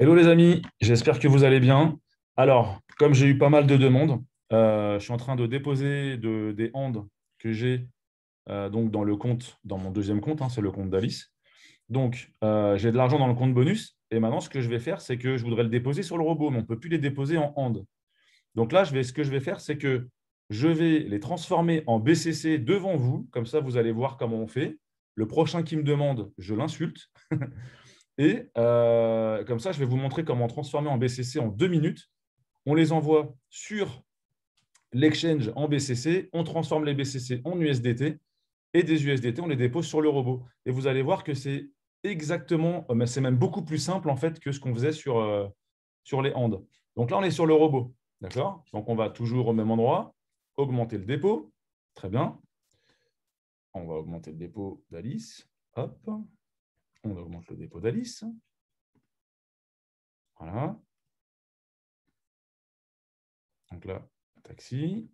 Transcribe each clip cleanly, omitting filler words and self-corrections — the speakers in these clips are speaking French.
Hello les amis, j'espère que vous allez bien. Alors, comme j'ai eu pas mal de demandes, je suis en train de déposer des hands que j'ai donc dans le compte, dans mon deuxième compte, hein, c'est le compte d'Alice. Donc, j'ai de l'argent dans le compte bonus et maintenant, ce que je vais faire, c'est que je voudrais le déposer sur le robot, mais on ne peut plus les déposer en hand. Donc là, ce que je vais faire, c'est que je vais les transformer en BCC devant vous. Comme ça, vous allez voir comment on fait. Le prochain qui me demande, je l'insulte. Et comme ça, je vais vous montrer comment transformer en BCC en 2 minutes. On les envoie sur l'exchange en BCC, on transforme les BCC en USDT et des USDT, on les dépose sur le robot. Et vous allez voir que c'est exactement, mais c'est même beaucoup plus simple en fait que ce qu'on faisait sur les hands. Donc là, on est sur le robot. D'accord? Donc on va toujours au même endroit, augmenter le dépôt. Très bien. On va augmenter le dépôt d'Alice. Hop. On augmente le dépôt d'Alice. Voilà. Donc là, taxi.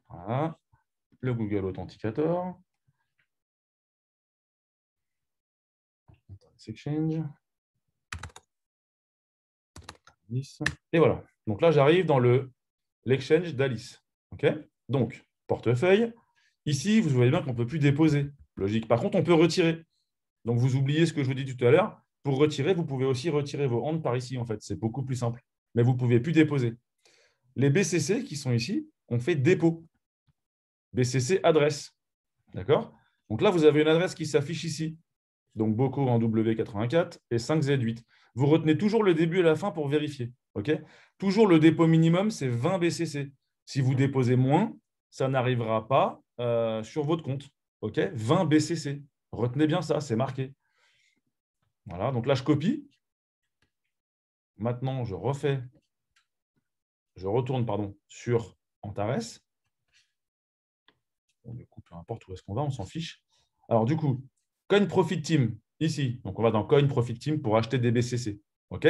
Voilà. Le Google Authenticator. Exchange. Et voilà. Donc là, j'arrive dans l'exchange d'Alice. OK? Donc, portefeuille. Ici, vous voyez bien qu'on ne peut plus déposer. Logique. Par contre, on peut retirer. Donc, vous oubliez ce que je vous dis tout à l'heure. Pour retirer, vous pouvez aussi retirer vos hands par ici, en fait. C'est beaucoup plus simple. Mais vous ne pouvez plus déposer. Les BCC qui sont ici, on fait dépôt. BCC adresse. D'accord? Donc là, vous avez une adresse qui s'affiche ici. Donc Boko en W84 et 5Z8. Vous retenez toujours le début et la fin pour vérifier. Okay, toujours le dépôt minimum, c'est 20 BCC. Si vous déposez moins, ça n'arrivera pas sur votre compte. Okay, 20 BCC. Retenez bien ça, c'est marqué. Voilà, donc là, je copie. Maintenant, je retourne sur Antares. Bon, du coup, peu importe où est-ce qu'on va, on s'en fiche. Alors, du coup, Coin Profit Team, ici. Donc, on va dans Coin Profit Team pour acheter des BCC. OK?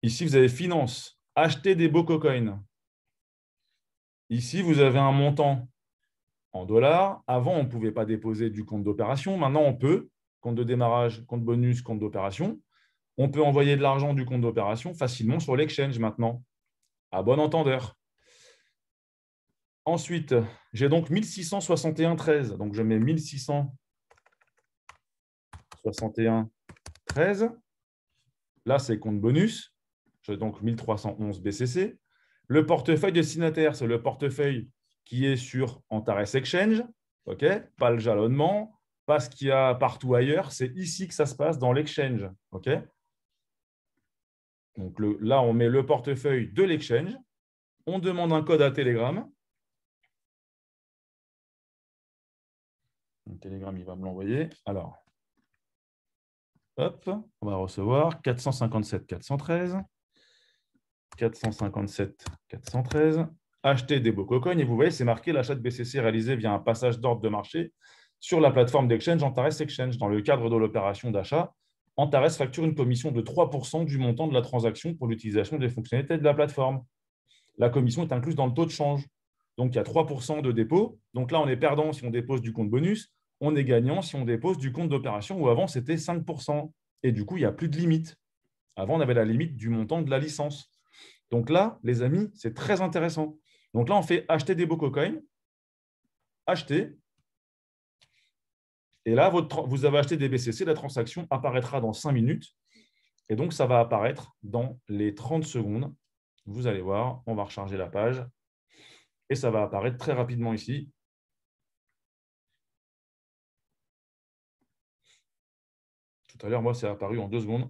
Ici, vous avez Finance, acheter des Boko Coins. Ici, vous avez un montant en dollars. Avant, on ne pouvait pas déposer du compte d'opération. Maintenant, on peut. Compte de démarrage, compte bonus, compte d'opération. On peut envoyer de l'argent du compte d'opération facilement sur l'exchange maintenant. À bon entendeur. Ensuite, j'ai donc 1661,13. Donc, je mets 1661,13. Là, c'est compte bonus. J'ai donc 1311 BCC. Le portefeuille destinataire, c'est le portefeuille qui est sur Antares Exchange. Okay, pas le jalonnement, pas ce qu'il y a partout ailleurs. C'est ici que ça se passe dans l'exchange. Okay, donc là, on met le portefeuille de l'exchange. On demande un code à Telegram. Le Telegram, il va me l'envoyer. Alors, hop, on va recevoir 457 413. 457 413. Acheter des Bococoin. Et vous voyez, c'est marqué l'achat de BCC réalisé via un passage d'ordre de marché sur la plateforme d'exchange Antares Exchange. Dans le cadre de l'opération d'achat, Antares facture une commission de 3% du montant de la transaction pour l'utilisation des fonctionnalités de la plateforme. La commission est incluse dans le taux de change. Donc, il y a 3% de dépôt. Donc là, on est perdant si on dépose du compte bonus. On est gagnant si on dépose du compte d'opération où avant, c'était 5%. Et du coup, il n'y a plus de limite. Avant, on avait la limite du montant de la licence. Donc là, les amis, c'est très intéressant. Donc là, on fait acheter des Bococoin, acheter. Et là, vous avez acheté des BCC, la transaction apparaîtra dans 5 minutes. Et donc, ça va apparaître dans les 30 secondes. Vous allez voir, on va recharger la page. Et ça va apparaître très rapidement ici. Tout à l'heure, moi, c'est apparu en 2 secondes.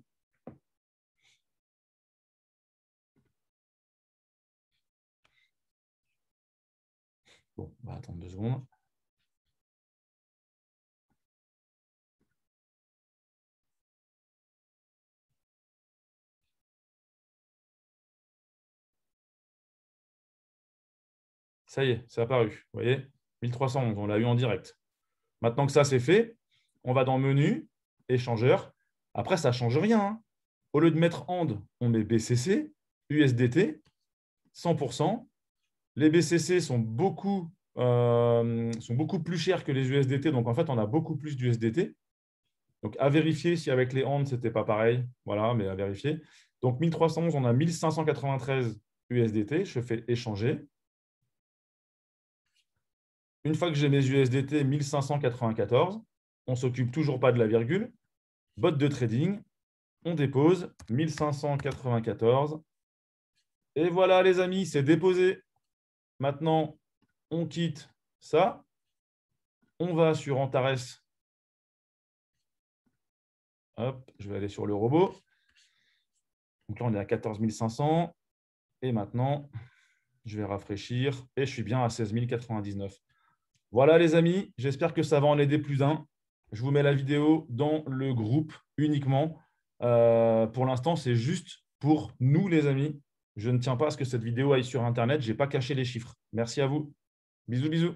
Bon, on va attendre 2 secondes. Ça y est, c'est apparu. Vous voyez, 1311, on l'a eu en direct. Maintenant que ça, c'est fait, on va dans Menu, Échangeur. Après, ça ne change rien. Hein. Au lieu de mettre AND, on met BCC, USDT, 100%. Les BCC sont beaucoup plus chers que les USDT. Donc, en fait, on a beaucoup plus d'USDT. Donc, à vérifier si avec les hands, ce n'était pas pareil. Voilà, mais à vérifier. Donc, 1311, on a 1593 USDT. Je fais échanger. Une fois que j'ai mes USDT 1594, on ne s'occupe toujours pas de la virgule. Bot de trading, on dépose 1594. Et voilà, les amis, c'est déposé. Maintenant, on quitte ça. On va sur Antares. Hop, je vais aller sur le robot. Donc là, on est à 14 500. Et maintenant, je vais rafraîchir et je suis bien à 16 099. Voilà, les amis. J'espère que ça va en aider plus d'un. Je vous mets la vidéo dans le groupe uniquement. Pour l'instant, c'est juste pour nous, les amis. Je ne tiens pas à ce que cette vidéo aille sur Internet. Je n'ai pas caché les chiffres. Merci à vous. Bisous, bisous.